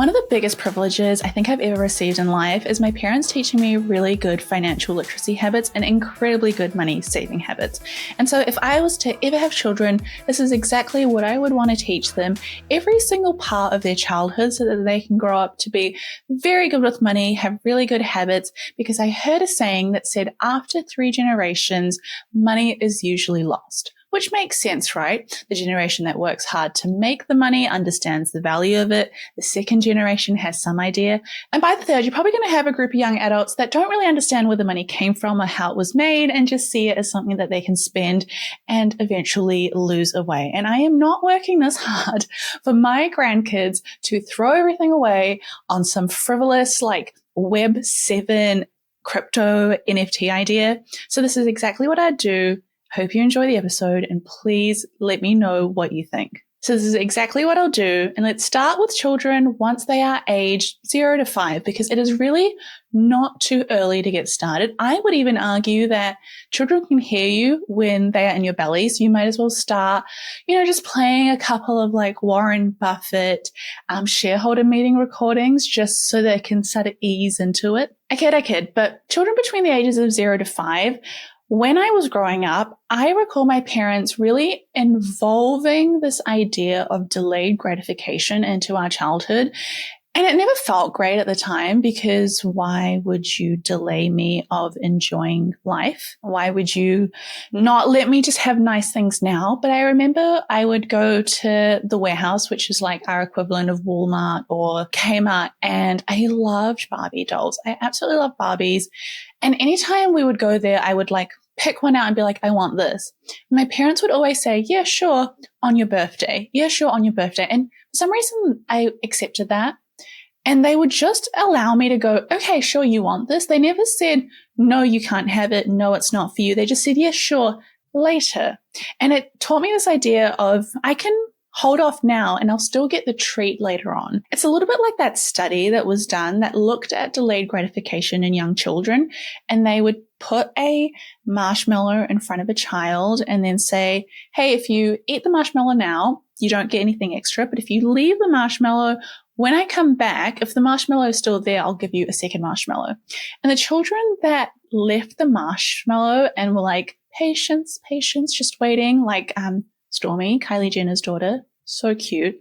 One of the biggest privileges I think I've ever received in life is my parents teaching me really good financial literacy habits and incredibly good money saving habits. And so if I was to ever have children, this is exactly what I would want to teach them every single part of their childhood so that they can grow up to be very good with money, have really good habits, because I heard a saying that said after 3 generations, money is usually lost. Which makes sense, right? The generation that works hard to make the money understands the value of it. The second generation has some idea. And by the third, you're probably going to have a group of young adults that don't really understand where the money came from or how it was made and just see it as something that they can spend and eventually lose away. And I am not working this hard for my grandkids to throw everything away on some frivolous, like Web 7 crypto NFT idea. So this is exactly what I do. Hope you enjoy the episode and please let me know what you think. So this is exactly what I'll do. And let's start with children once they are aged 0 to 5, because it is really not too early to get started. I would even argue that children can hear you when they are in your belly. So you might as well start, just playing a couple of like Warren Buffett shareholder meeting recordings just so they can start to ease into it. I kid. But children between the ages of 0 to 5, when I was growing up, I recall my parents really involving this idea of delayed gratification into our childhood. And it never felt great at the time because why would you delay me of enjoying life? Why would you not let me just have nice things now? But I remember I would go to the warehouse, which is like our equivalent of Walmart or Kmart, and I loved Barbie dolls. I absolutely love Barbies. And anytime we would go there, I would like pick one out and be like, I want this. My parents would always say, yeah, sure, on your birthday. Yeah, sure, on your birthday. And for some reason, I accepted that. And they would just allow me to go, okay, sure, you want this. They never said, no, you can't have it. No, it's not for you. They just said, yeah, sure, later. And it taught me this idea of I can hold off now and I'll still get the treat later on. It's a little bit like that study that was done that looked at delayed gratification in young children, and they would put a marshmallow in front of a child and then say, hey, if you eat the marshmallow now, you don't get anything extra. But if you leave the marshmallow, when I come back, if the marshmallow is still there, I'll give you a second marshmallow. And the children that left the marshmallow and were like, patience, just waiting, like Stormy, Kylie Jenner's daughter, so cute,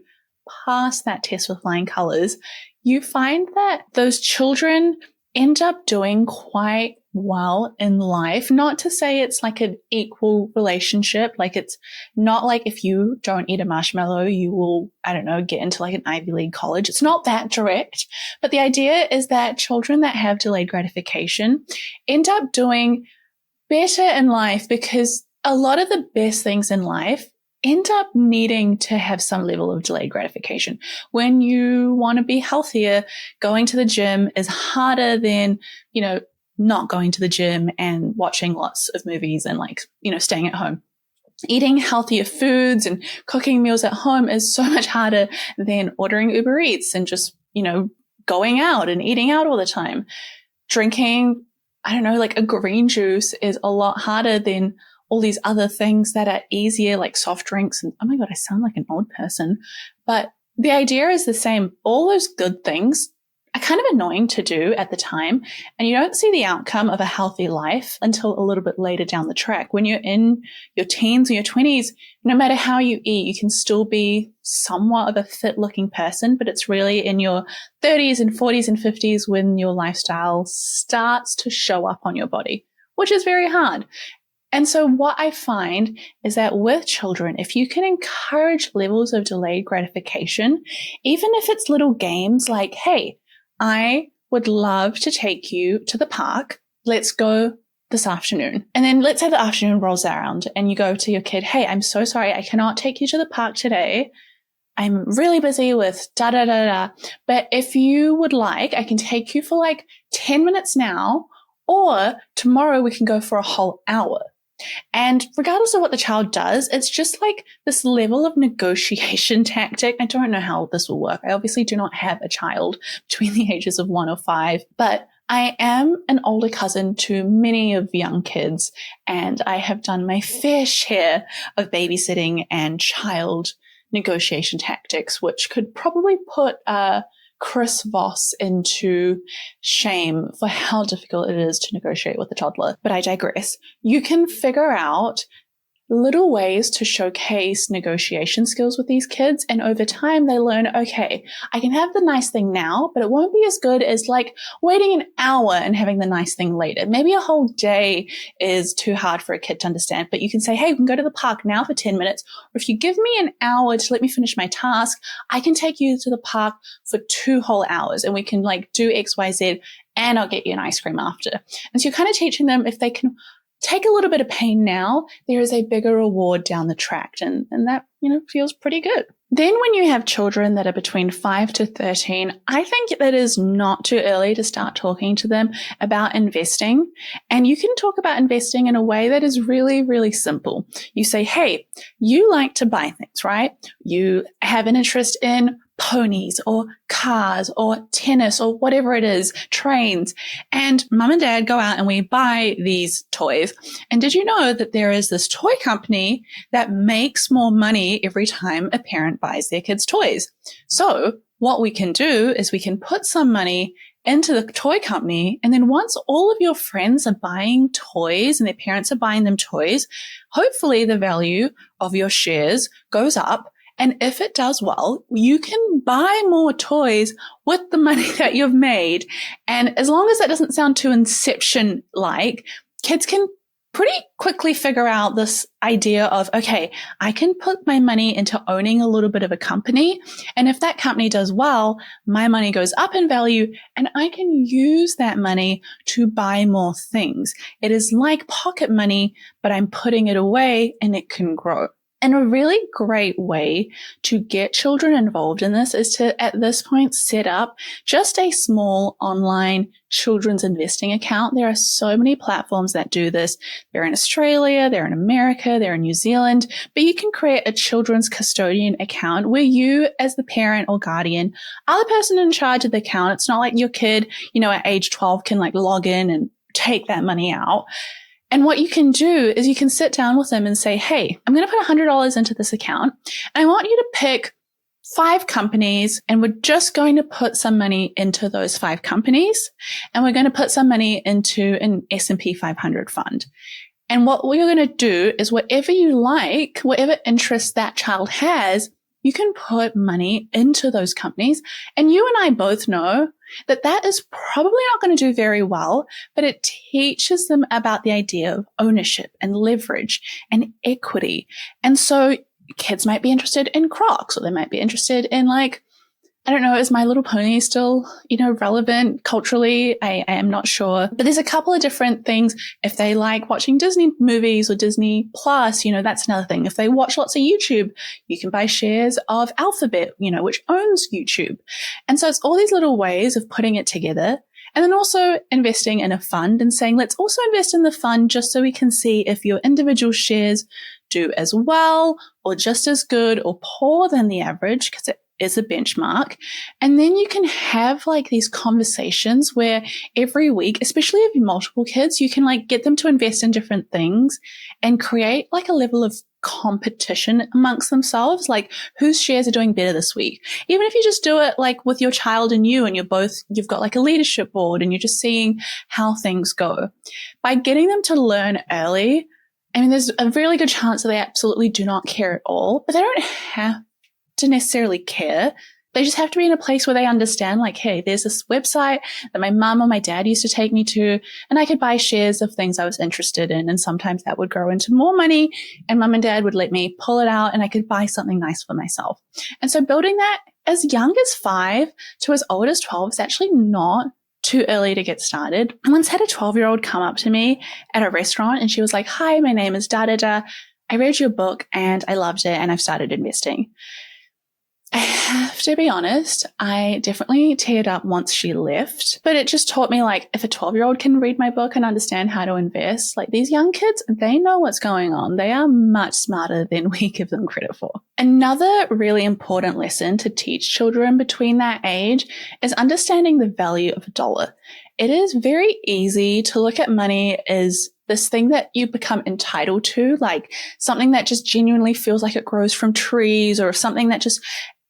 passed that test with flying colors. You find that those children end up doing quite well in life. Not to say it's like an equal relationship. Like it's not like if you don't eat a marshmallow, you will, get into like an Ivy League college. It's not that direct. But the idea is that children that have delayed gratification end up doing better in life because a lot of the best things in life end up needing to have some level of delayed gratification. When you want to be healthier, going to the gym is harder than, not going to the gym and watching lots of movies and staying at home. Eating healthier foods and cooking meals at home is so much harder than ordering Uber Eats and just, going out and eating out all the time. Drinking, like a green juice is a lot harder than all these other things that are easier, like soft drinks. And oh my God, I sound like an old person. But the idea is the same. All those good things are kind of annoying to do at the time. And you don't see the outcome of a healthy life until a little bit later down the track. When you're in your teens or your 20s, no matter how you eat, you can still be somewhat of a fit looking person. But it's really in your 30s and 40s and 50s when your lifestyle starts to show up on your body, which is very hard. And so what I find is that with children, if you can encourage levels of delayed gratification, even if it's little games like, hey, I would love to take you to the park. Let's go this afternoon. And then let's say the afternoon rolls around and you go to your kid, hey, I'm so sorry. I cannot take you to the park today. I'm really busy with da-da-da-da. But if you would like, I can take you for like 10 minutes now, or tomorrow we can go for a whole hour. And regardless of what the child does, it's just like this level of negotiation tactic. I don't know how this will work. I obviously do not have a child between the ages of 1 or 5, but I am an older cousin to many of young kids, and I have done my fair share of babysitting and child negotiation tactics, which could probably put Chris Voss into shame for how difficult it is to negotiate with a toddler. But I digress. You can figure out little ways to showcase negotiation skills with these kids. And over time, they learn, okay, I can have the nice thing now, but it won't be as good as like waiting an hour and having the nice thing later. Maybe a whole day is too hard for a kid to understand, but you can say, hey, we can go to the park now for 10 minutes. Or if you give me an hour to let me finish my task, I can take you to the park for 2 whole hours and we can like do X, Y, Z, and I'll get you an ice cream after. And so you're kind of teaching them if they can take a little bit of pain now, there is a bigger reward down the track. And that, feels pretty good. Then when you have children that are between 5 to 13, I think that is not too early to start talking to them about investing. And you can talk about investing in a way that is really, really simple. You say, hey, you like to buy things, right? You have an interest in ponies or cars or tennis or whatever it is, trains. And mum and dad go out and we buy these toys. And did you know that there is this toy company that makes more money every time a parent buys their kids toys? So what we can do is we can put some money into the toy company. And then once all of your friends are buying toys and their parents are buying them toys, hopefully the value of your shares goes up. And if it does well, you can buy more toys with the money that you've made. And as long as that doesn't sound too Inception-like, kids can pretty quickly figure out this idea of, okay, I can put my money into owning a little bit of a company. And if that company does well, my money goes up in value and I can use that money to buy more things. It is like pocket money, but I'm putting it away and it can grow. And a really great way to get children involved in this is to, at this point, set up just a small online children's investing account. There are so many platforms that do this. They're in Australia, they're in America, they're in New Zealand, but you can create a children's custodian account where you, as the parent or guardian, are the person in charge of the account. It's not like your kid, at age 12 can like log in and take that money out. And what you can do is you can sit down with them and say, hey, I'm going to put $100 into this account. And I want you to pick 5 companies and we're just going to put some money into those 5 companies. And we're going to put some money into an S&P 500 fund. And what we're going to do is whatever you like, whatever interest that child has, you can put money into those companies. And you and I both know that is probably not going to do very well, but it teaches them about the idea of ownership and leverage and equity. And so kids might be interested in Crocs, or they might be interested in I don't know, is My Little Pony still, relevant culturally? I am not sure. But there's a couple of different things. If they like watching Disney movies or Disney Plus, that's another thing. If they watch lots of YouTube, you can buy shares of Alphabet, which owns YouTube. And so it's all these little ways of putting it together. And then also investing in a fund and saying, let's also invest in the fund just so we can see if your individual shares do as well or just as good or poor than the average, because it is a benchmark. And then you can have these conversations where every week, especially if you have multiple kids, you can get them to invest in different things and create a level of competition amongst themselves, whose shares are doing better this week. Even if you just do it with your child and you've got a leadership board and you're just seeing how things go. By getting them to learn early, there's a really good chance that they absolutely do not care at all, but they don't have to necessarily care. They just have to be in a place where they understand, hey, there's this website that my mum or my dad used to take me to, and I could buy shares of things I was interested in. And sometimes that would grow into more money, and mum and dad would let me pull it out and I could buy something nice for myself. And so building that as young as 5 to as old as 12 is actually not too early to get started. I once had a 12-year-old come up to me at a restaurant and she was like, hi, my name is da-da-da. I read your book and I loved it and I've started investing. I have to be honest, I definitely teared up once she left, but it just taught me if a 12-year-old can read my book and understand how to invest, these young kids, they know what's going on. They are much smarter than we give them credit for. Another really important lesson to teach children between that age is understanding the value of a dollar. It is very easy to look at money as this thing that you become entitled to, something that just genuinely feels like it grows from trees, or something that just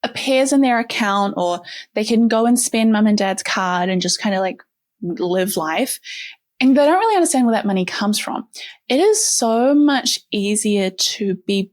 appears in their account, or they can go and spend mum and dad's card and just kind of like live life. And they don't really understand where that money comes from. It is so much easier to be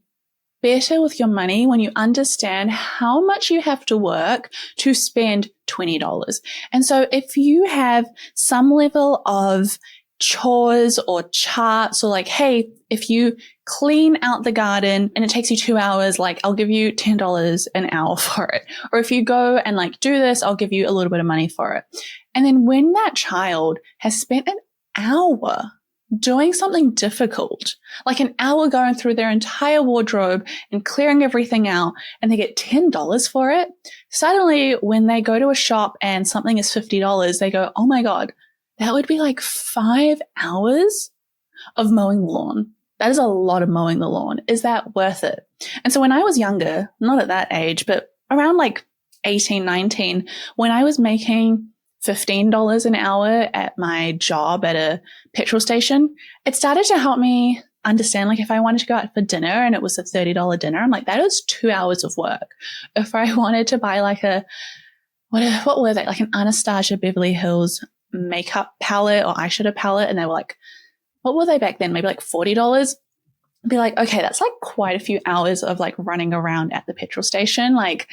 better with your money when you understand how much you have to work to spend $20. And so if you have some level of chores or charts, or like, hey, if you clean out the garden and it takes you 2 hours, like I'll give you $10 an hour for it. Or if you go and like do this, I'll give you a little bit of money for it. And then when that child has spent an hour doing something difficult, like an hour going through their entire wardrobe and clearing everything out, and they get $10 for it, suddenly when they go to a shop and something is $50, they go, oh my God, that would be like 5 hours of mowing the lawn. That is a lot of mowing the lawn. Is that worth it? And so when I was younger, not at that age, but around like 18, 19, when I was making $15 an hour at my job at a petrol station, it started to help me understand, like, if I wanted to go out for dinner and it was a $30 dinner, I'm like, that is 2 hours of work. If I wanted to buy like what were they? Like an Anastasia Beverly Hills makeup palette or eyeshadow palette, and they were like, what were they back then? Maybe like $40. I'd be like, okay, that's like quite a few hours of like running around at the petrol station. Like,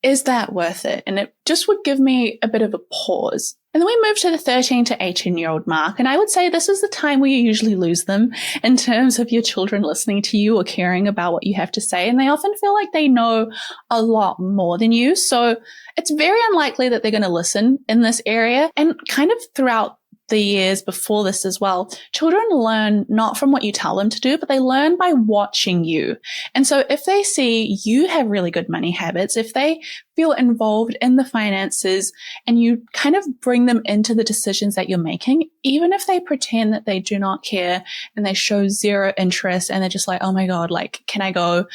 is that worth it? And it just would give me a bit of a pause. And then we moved to the 13 to 18-year-old mark. And I would say this is the time where you usually lose them in terms of your children listening to you or caring about what you have to say. And they often feel like they know a lot more than you. So it's very unlikely that they're going to listen in this area. And kind of throughout the years before this as well, children learn not from what you tell them to do, but they learn by watching you. And so if they see you have really good money habits, if they feel involved in the finances and you kind of bring them into the decisions that you're making, even if they pretend that they do not care and they show zero interest and they're just like, oh my God, like, can I go?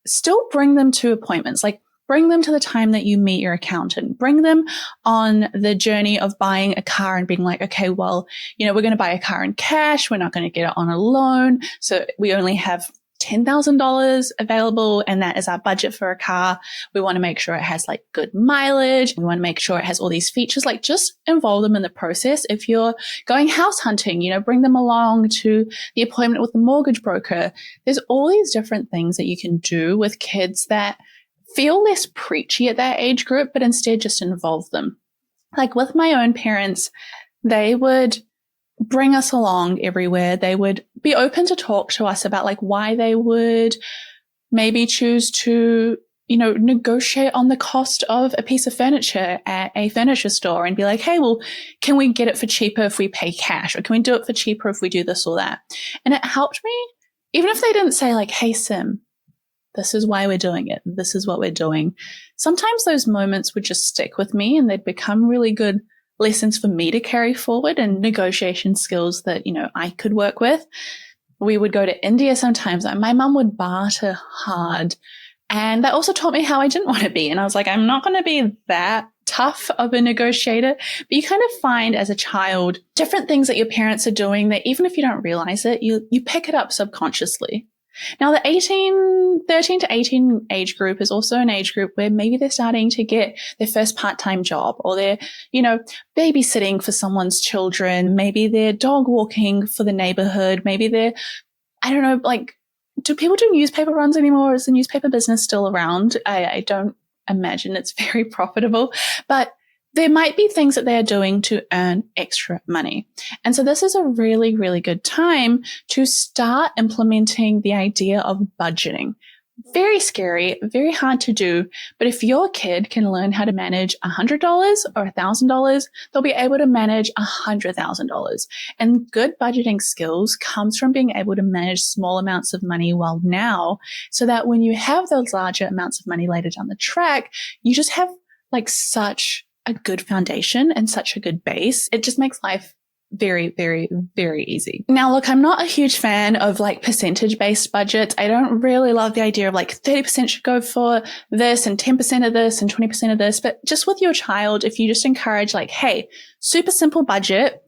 Still bring them to appointments. Like, bring them to the time that you meet your accountant. Bring them on the journey of buying a car and being like, okay, well, you know, we're going to buy a car in cash. We're not going to get it on a loan. So we only have $10,000 available, and that is our budget for a car. We want to make sure it has like good mileage. We want to make sure it has all these features. Like, just involve them in the process. If you're going house hunting, you know, bring them along to the appointment with the mortgage broker. There's all these different things that you can do with kids that feel less preachy at that age group, but instead just involve them. Like with my own parents, they would bring us along everywhere. They would be open to talk to us about like why they would maybe choose to, you know, negotiate on the cost of a piece of furniture at a furniture store and be like, hey, well, can we get it for cheaper if we pay cash? Or can we do it for cheaper if we do this or that? And it helped me, even if they didn't say like, hey, Sim, this is why we're doing it. This is what we're doing. Sometimes those moments would just stick with me and they'd become really good lessons for me to carry forward and negotiation skills that, you know, I could work with. We would go to India sometimes. My mum would barter hard. And that also taught me how I didn't want to be. And I was like, I'm not going to be that tough of a negotiator. But you kind of find as a child different things that your parents are doing that even if you don't realize it, you pick it up subconsciously. Now, the 13 to 18 age group is also an age group where maybe they're starting to get their first part-time job, or they're, you know, babysitting for someone's children. Maybe they're dog walking for the neighborhood. Maybe they're, I don't know, like, do people do newspaper runs anymore? Is the newspaper business still around? I don't imagine it's very profitable, but there might be things that they are doing to earn extra money. And so this is a really, really good time to start implementing the idea of budgeting. Very scary, very hard to do. But if your kid can learn how to manage $100 or $1,000, they'll be able to manage $100,000. And good budgeting skills comes from being able to manage small amounts of money well now, so that when you have those larger amounts of money later down the track, you just have like such a good foundation and such a good base. It just makes life very, very, very easy. Now, look, I'm not a huge fan of like percentage-based budgets. I don't really love the idea of like 30% should go for this and 10% of this and 20% of this. But just with your child, if you just encourage like, hey, super simple budget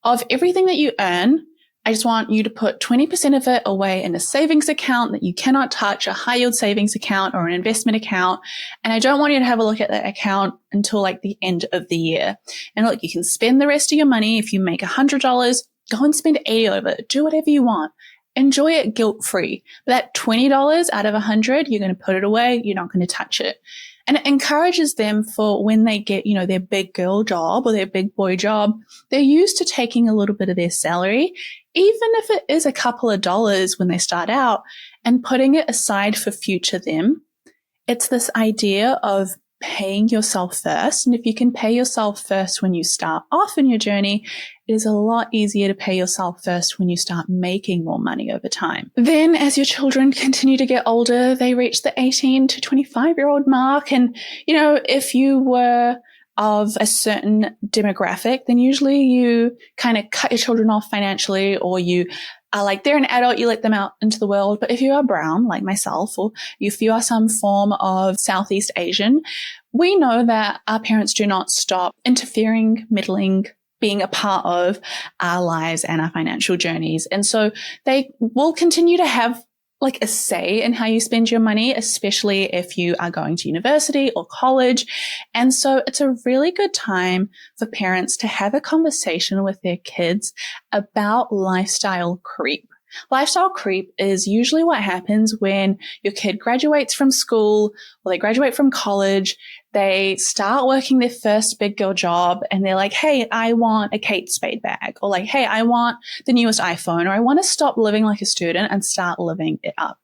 of everything that you earn, I just want you to put 20% of it away in a savings account that you cannot touch, a high yield savings account or an investment account. And I don't want you to have a look at that account until like the end of the year. And look, you can spend the rest of your money. If you make $100, go and spend 80 of it. Do whatever you want. Enjoy it guilt-free. But that $20 out of 100, you're going to put it away. You're not going to touch it. And it encourages them for when they get, their big girl job or their big boy job, they're used to taking a little bit of their salary, even if it is a couple of dollars when they start out, and putting it aside for future them. It's this idea of paying yourself first. And if you can pay yourself first when you start off in your journey, it is a lot easier to pay yourself first when you start making more money over time. Then as your children continue to get older, they reach the 18 to 25-year-old mark. And, if you were of a certain demographic, then usually you kind of cut your children off financially, or you are like, they're an adult, you let them out into the world. But if you are brown, like myself, or if you are some form of Southeast Asian, we know that our parents do not stop interfering, meddling, being a part of our lives and our financial journeys. And so they will continue to have like a say in how you spend your money, especially if you are going to university or college. And so it's a really good time for parents to have a conversation with their kids about lifestyle creep. Lifestyle creep is usually what happens when your kid graduates from school or they graduate from college. They start working their first big girl job and they're like, hey, I want a Kate Spade bag, or like, hey, I want the newest iPhone, or I want to stop living like a student and start living it up.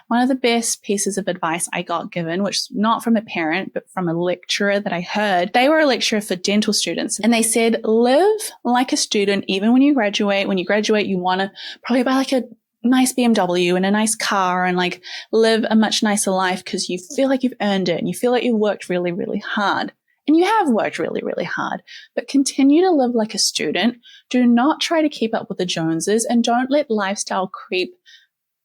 One of the best pieces of advice I got given, which is not from a parent, but from a lecturer that I heard, they were a lecturer for dental students. And they said, live like a student, even when you graduate. When you graduate, you want to probably buy like a nice BMW and a nice car and like live a much nicer life because you feel like you've earned it and you feel like you've worked really, really hard. And you have worked really, really hard, but continue to live like a student. Do not try to keep up with the Joneses, and don't let lifestyle creep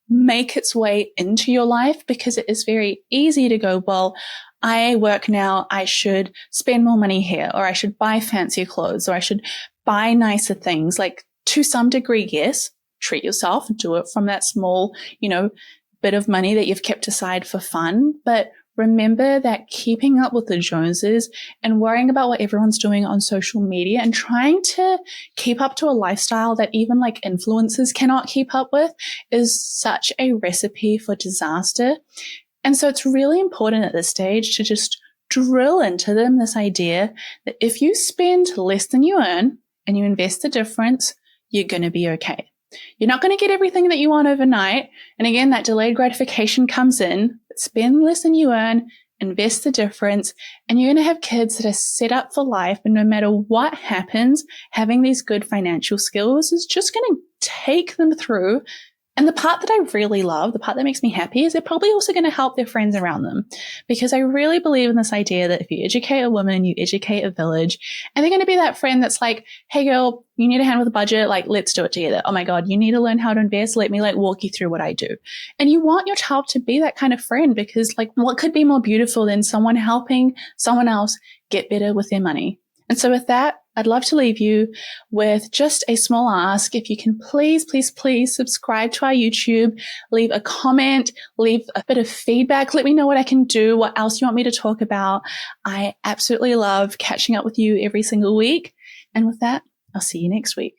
make its way into your life, because it is very easy to go, well, I work now, I should spend more money here, or I should buy fancier clothes, or I should buy nicer things. Like, to some degree, yes, treat yourself, do it from that small, bit of money that you've kept aside for fun. But remember that keeping up with the Joneses and worrying about what everyone's doing on social media and trying to keep up to a lifestyle that even like influencers cannot keep up with is such a recipe for disaster. And so it's really important at this stage to just drill into them this idea that if you spend less than you earn and you invest the difference, you're going to be okay. You're not going to get everything that you want overnight. And again, that delayed gratification comes in. But spend less than you earn, invest the difference, and you're going to have kids that are set up for life. And no matter what happens, having these good financial skills is just going to take them through. And the part that I really love, the part that makes me happy, is they're probably also going to help their friends around them. Because I really believe in this idea that if you educate a woman, you educate a village. And they're going to be that friend that's like, hey girl, you need a hand with a budget. Like, let's do it together. Oh my God, you need to learn how to invest. Let me walk you through what I do. And you want your child to be that kind of friend, because what could be more beautiful than someone helping someone else get better with their money? And so with that, I'd love to leave you with just a small ask. If you can please, please, please subscribe to our YouTube, leave a comment, leave a bit of feedback. Let me know what I can do, what else you want me to talk about. I absolutely love catching up with you every single week. And with that, I'll see you next week.